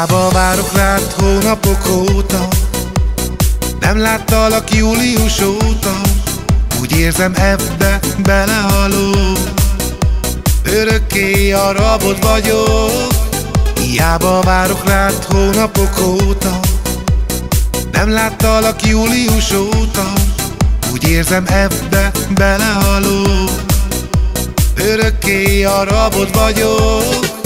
Hiába várok rád hónapok óta, nem láttalak július óta. Úgy érzem, ebbe belehalok, örökké a rabod vagyok. Hiába várok rád hónapok óta, nem láttalak július óta. Úgy érzem, ebbe belehalok, örökké a rabod vagyok.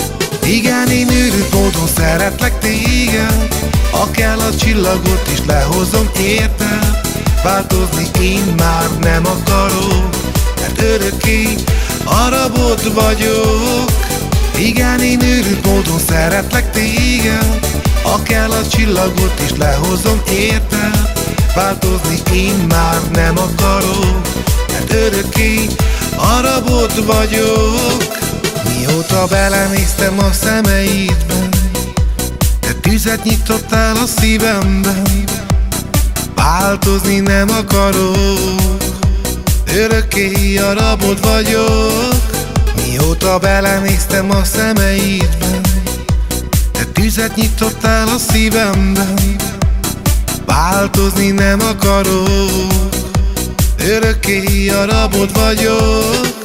Igen, én őrült módon szeretlek téged, ha kell a csillagot is lehozom érted. Változni én már nem akarok, mert örökké a rabod vagyok. Igen, én őrült módon szeretlek téged, ha kell a csillagot is lehozom érted. Változni én már nem akarok, mert örökké a rabod vagyok. Mióta belenéztem a szemeidben, te tüzet nyitottál a szívemben. Változni nem akarok, örökké a rabod vagyok. Mióta belenéztem a szemeidben, te tüzet nyitottál a szívemben. Változni nem akarok, örökké a rabod vagyok.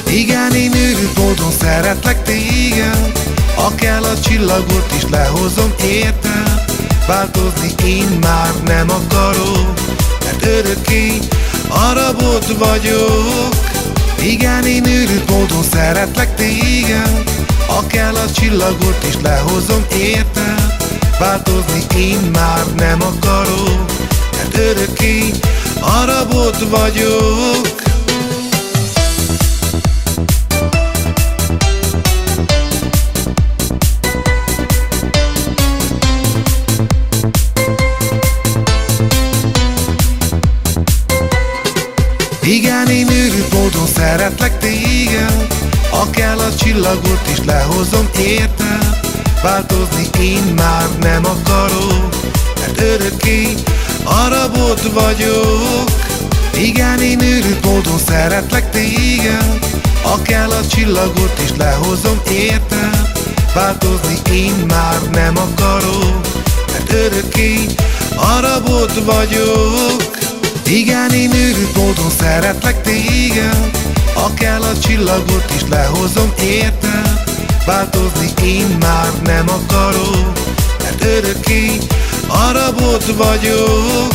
Igen, én őrült módon szeretlek téged, ha kell a csillagot is lehozom érted. Változni én már nem akarok, mert örökké a rabod vagyok. Igen, én őrült módon szeretlek téged, ha kell a csillagot is lehozom érted. Változni én már nem akarok, mert örökké a rabod vagyok. Igen, én őrült módon szeretlek téged, ha kell a csillagot is lehozom érted. Változni én már nem akarok, mert örökké a rabod vagyok. Igen, én őrült módon szeretlek téged, ha kell a csillagot is lehozom érted. Változni én már nem akarok, mert örökké a rabod vagyok. Igen, én őrült módon szeretlek téged, ha kell a csillagot is lehozom érted. Változni én már nem akarok, mert örökké a rabod vagyok.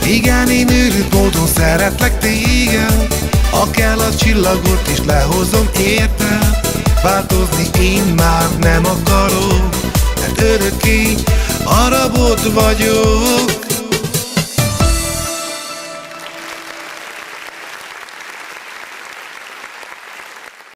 Igen, én őrült módon szeretlek téged, ha kell a csillagot is lehozom érted. Változni én már nem akarok, mert örökké a rabod vagyok.